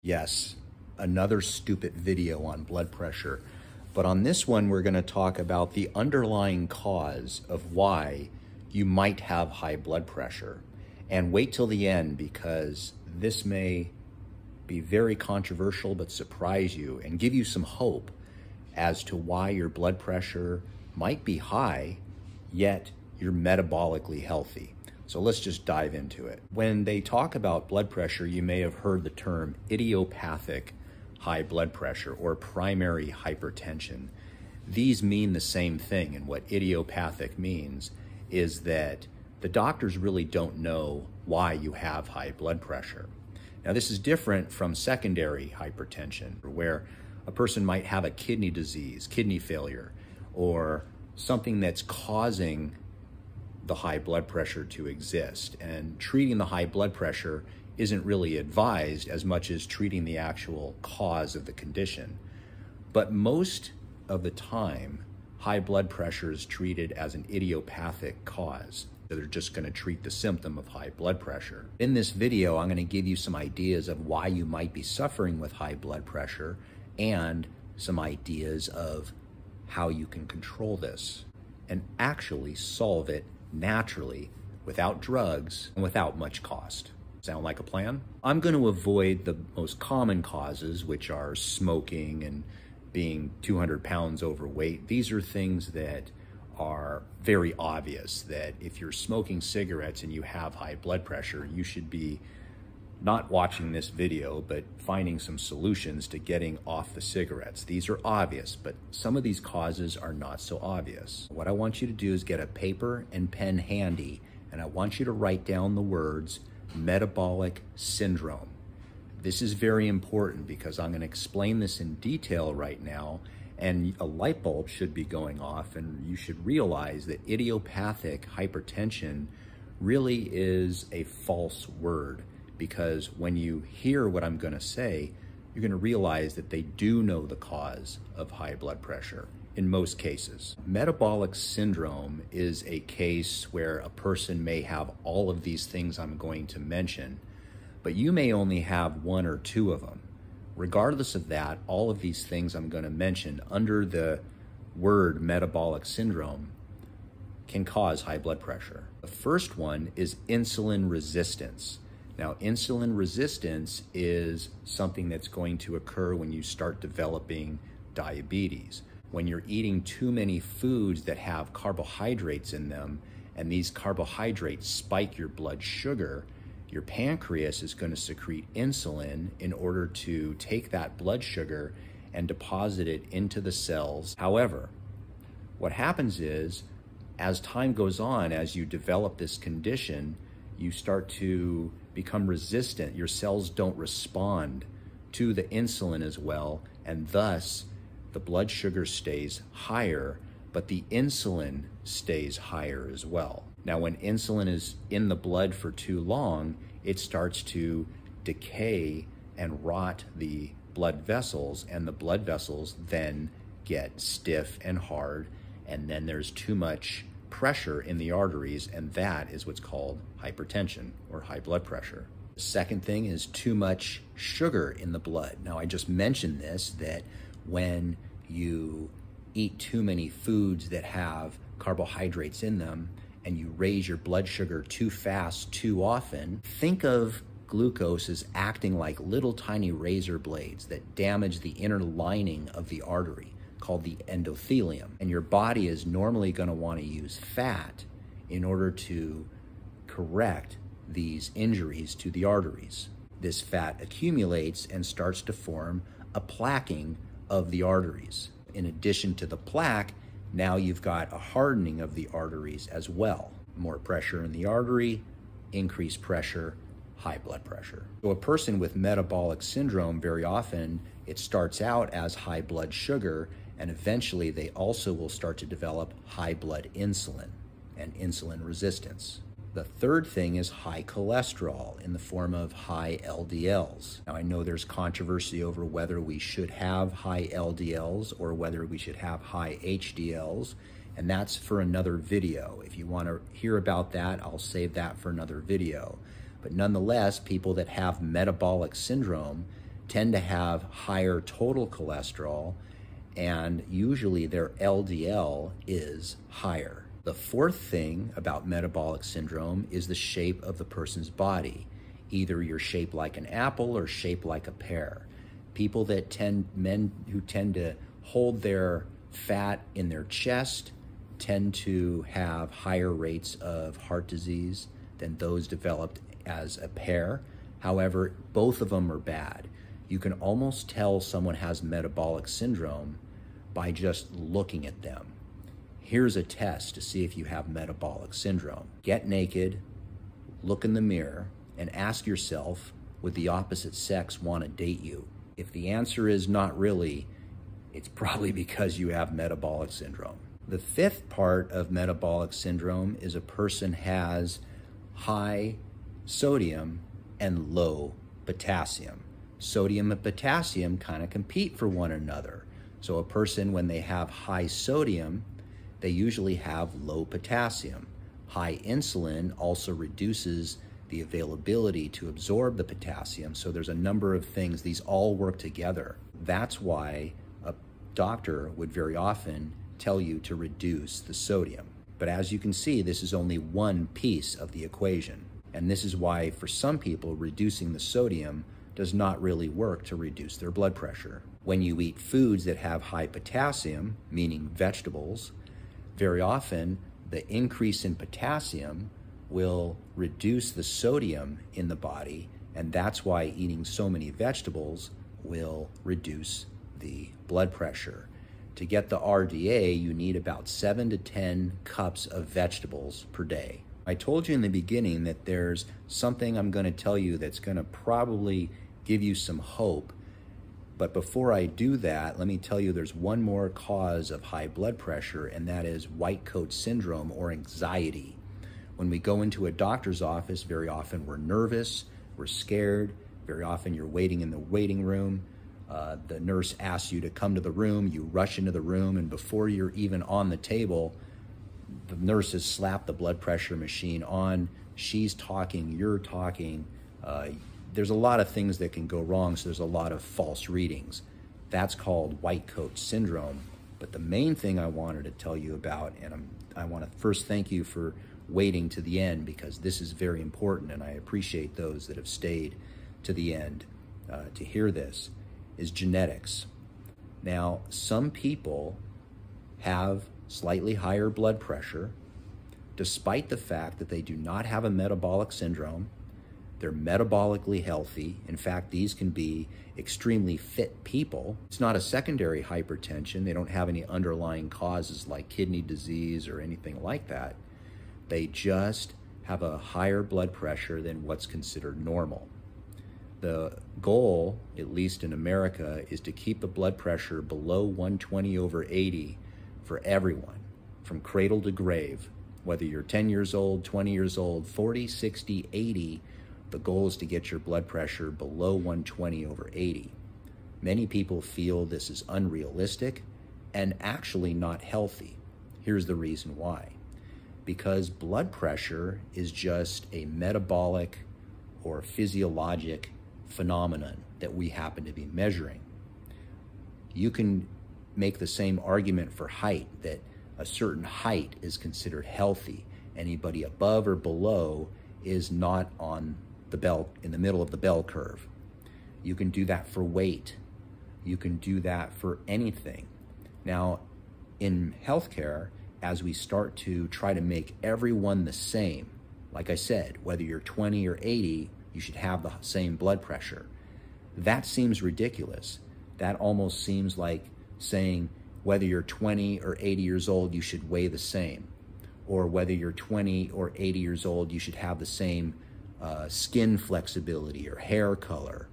Yes, another stupid video on blood pressure. But on this one, we're going to talk about the underlying cause of why you might have high blood pressure. And wait till the end, because this may be very controversial but surprise you and give you some hope as to why your blood pressure might be high, yet you're metabolically healthy. So let's just dive into it. When they talk about blood pressure, you may have heard the term idiopathic high blood pressure or primary hypertension. These mean the same thing, and what idiopathic means is that the doctors really don't know why you have high blood pressure. Now, this is different from secondary hypertension, where a person might have a kidney disease, kidney failure, or something that's causing the high blood pressure to exist. And treating the high blood pressure isn't really advised as much as treating the actual cause of the condition. But most of the time, high blood pressure is treated as an idiopathic cause. So they're just going to treat the symptom of high blood pressure. In this video, I'm going to give you some ideas of why you might be suffering with high blood pressure and some ideas of how you can control this and actually solve it naturally without drugs and without much cost. Sound like a plan? I'm going to avoid the most common causes, which are smoking and being 200 pounds overweight. These are things that are very obvious, that if you're smoking cigarettes and you have high blood pressure, you should be not watching this video, but finding some solutions to getting off the cigarettes. These are obvious, but some of these causes are not so obvious. What I want you to do is get a paper and pen handy, and I want you to write down the words metabolic syndrome. This is very important because I'm going to explain this in detail right now, and a light bulb should be going off, and you should realize that idiopathic hypertension really is a false word, because when you hear what I'm going to say, you're going to realize that they do know the cause of high blood pressure in most cases. Metabolic syndrome is a case where a person may have all of these things I'm going to mention, but you may only have one or two of them. Regardless of that, all of these things I'm going to mention under the word metabolic syndrome can cause high blood pressure. The first one is insulin resistance. Now, insulin resistance is something that's going to occur when you start developing diabetes. When you're eating too many foods that have carbohydrates in them, and these carbohydrates spike your blood sugar, your pancreas is going to secrete insulin in order to take that blood sugar and deposit it into the cells. However, what happens is, as time goes on, as you develop this condition, you start to become resistant. Your cells don't respond to the insulin as well, and thus the blood sugar stays higher, but the insulin stays higher as well. Now, when insulin is in the blood for too long, it starts to decay and rot the blood vessels, and the blood vessels then get stiff and hard, and then there's too much pressure in the arteries, and that is what's called hypertension or high blood pressure. The second thing is too much sugar in the blood. Now, I just mentioned this, that when you eat too many foods that have carbohydrates in them and you raise your blood sugar too fast, too often, think of glucose as acting like little tiny razor blades that damage the inner lining of the artery, called the endothelium. And your body is normally going to want to use fat in order to correct these injuries to the arteries. This fat accumulates and starts to form a plaquing of the arteries. In addition to the plaque, now you've got a hardening of the arteries as well. More pressure in the artery, increased pressure, high blood pressure. So a person with metabolic syndrome, very often it starts out as high blood sugar, and eventually they also will start to develop high blood insulin and insulin resistance. The third thing is high cholesterol in the form of high LDLs. Now, I know there's controversy over whether we should have high LDLs or whether we should have high HDLs, and that's for another video. If you want to hear about that, I'll save that for another video. But nonetheless, people that have metabolic syndrome tend to have higher total cholesterol, and usually their LDL is higher. The fourth thing about metabolic syndrome is the shape of the person's body. Either you're shaped like an apple or shaped like a pear. Men who tend to hold their fat in their chest tend to have higher rates of heart disease than those developed as a pear. However, both of them are bad. You can almost tell someone has metabolic syndrome by just looking at them. Here's a test to see if you have metabolic syndrome. Get naked, look in the mirror, and ask yourself, would the opposite sex want to date you? If the answer is not really, it's probably because you have metabolic syndrome. The fifth part of metabolic syndrome is a person has high sodium and low potassium. Sodium and potassium kind of compete for one another. So a person, when they have high sodium, they usually have low potassium. High insulin also reduces the availability to absorb the potassium. So there's a number of things. These all work together. That's why a doctor would very often tell you to reduce the sodium. But as you can see, this is only one piece of the equation. And this is why for some people, reducing the sodium does not really work to reduce their blood pressure. When you eat foods that have high potassium, meaning vegetables, very often the increase in potassium will reduce the sodium in the body, and that's why eating so many vegetables will reduce the blood pressure. To get the RDA, you need about 7 to 10 cups of vegetables per day. I told you in the beginning that there's something I'm going to tell you that's going to probably give you some hope. But before I do that, let me tell you there's one more cause of high blood pressure, and that is white coat syndrome or anxiety. When we go into a doctor's office, very often we're nervous, we're scared. Very often you're waiting in the waiting room. The nurse asks you to come to the room, you rush into the room, and before you're even on the table, the nurse has slapped the blood pressure machine on. She's talking, you're talking. There's a lot of things that can go wrong, so there's a lot of false readings. That's called white coat syndrome. But the main thing I wanted to tell you about, and I want to first thank you for waiting to the end, because this is very important, and I appreciate those that have stayed to the end to hear this, is genetics. Now, some people have slightly higher blood pressure despite the fact that they do not have a metabolic syndrome. They're metabolically healthy. In fact, these can be extremely fit people. It's not a secondary hypertension. They don't have any underlying causes like kidney disease or anything like that. They just have a higher blood pressure than what's considered normal. The goal, at least in America, is to keep the blood pressure below 120/80 for everyone, from cradle to grave. Whether you're 10 years old, 20 years old, 40, 60, 80, the goal is to get your blood pressure below 120/80. Many people feel this is unrealistic and actually not healthy. Here's the reason why. Because blood pressure is just a metabolic or physiologic phenomenon that we happen to be measuring. You can make the same argument for height, that a certain height is considered healthy. Anybody above or below is not on the bell, in the middle of the bell curve. You can do that for weight. You can do that for anything. Now, in healthcare, as we start to try to make everyone the same, like I said, whether you're 20 or 80, you should have the same blood pressure. That seems ridiculous. That almost seems like saying whether you're 20 or 80 years old, you should weigh the same. Or whether you're 20 or 80 years old, you should have the same skin flexibility or hair color.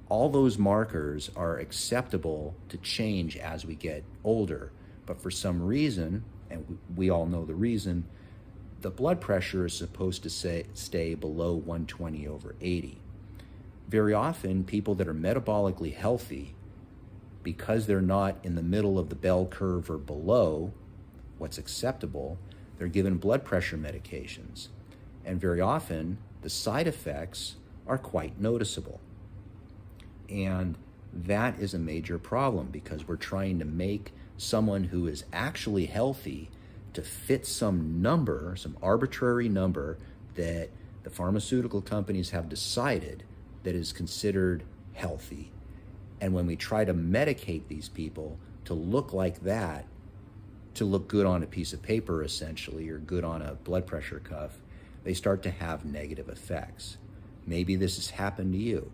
All those markers are acceptable to change as we get older. But for some reason, and we all know the reason, the blood pressure is supposed to stay below 120/80. Very often, people that are metabolically healthy, because they're not in the middle of the bell curve or below what's acceptable, they're given blood pressure medications. And very often, the side effects are quite noticeable. And that is a major problem because we're trying to make someone who is actually healthy to fit some number, some arbitrary number that the pharmaceutical companies have decided that is considered healthy. And when we try to medicate these people to look like that, to look good on a piece of paper essentially, or good on a blood pressure cuff, they start to have negative effects. Maybe this has happened to you.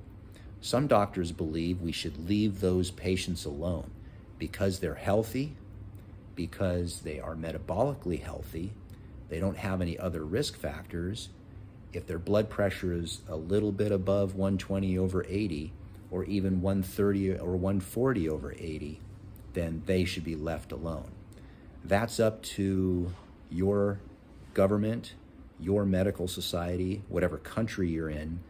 Some doctors believe we should leave those patients alone because they're healthy, because they are metabolically healthy, they don't have any other risk factors. If their blood pressure is a little bit above 120/80, or even 130 or 140/80, then they should be left alone. That's up to your government, your medical society, whatever country you're in,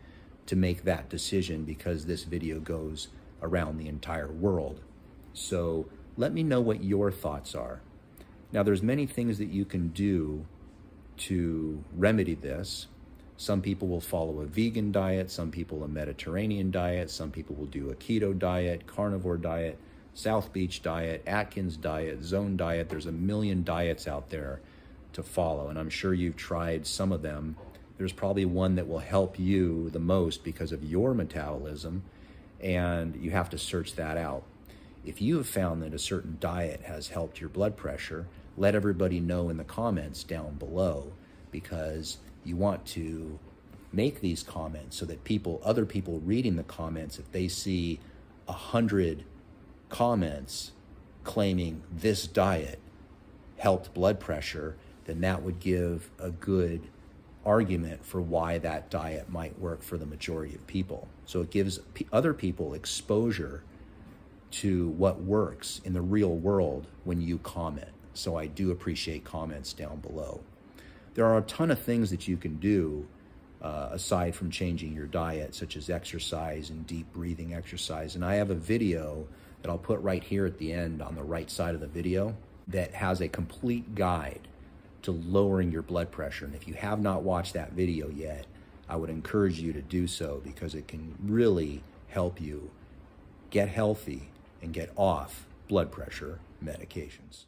to make that decision, because this video goes around the entire world. So let me know what your thoughts are. Now, there's many things that you can do to remedy this. Some people will follow a vegan diet, some people a Mediterranean diet, some people will do a keto diet, carnivore diet, South Beach diet, Atkins diet, zone diet. There's a million diets out there to follow, and I'm sure you've tried some of them. There's probably one that will help you the most because of your metabolism, and you have to search that out. If you have found that a certain diet has helped your blood pressure, let everybody know in the comments down below, because you want to make these comments so that other people reading the comments, if they see 100 comments claiming this diet helped blood pressure, then that would give a good argument for why that diet might work for the majority of people. So it gives other people exposure to what works in the real world when you comment. So I do appreciate comments down below. There are a ton of things that you can do aside from changing your diet, such as exercise and deep breathing exercise. And I have a video that I'll put right here at the end on the right side of the video that has a complete guide to lowering your blood pressure. And if you have not watched that video yet, I would encourage you to do so, because it can really help you get healthy and get off blood pressure medications.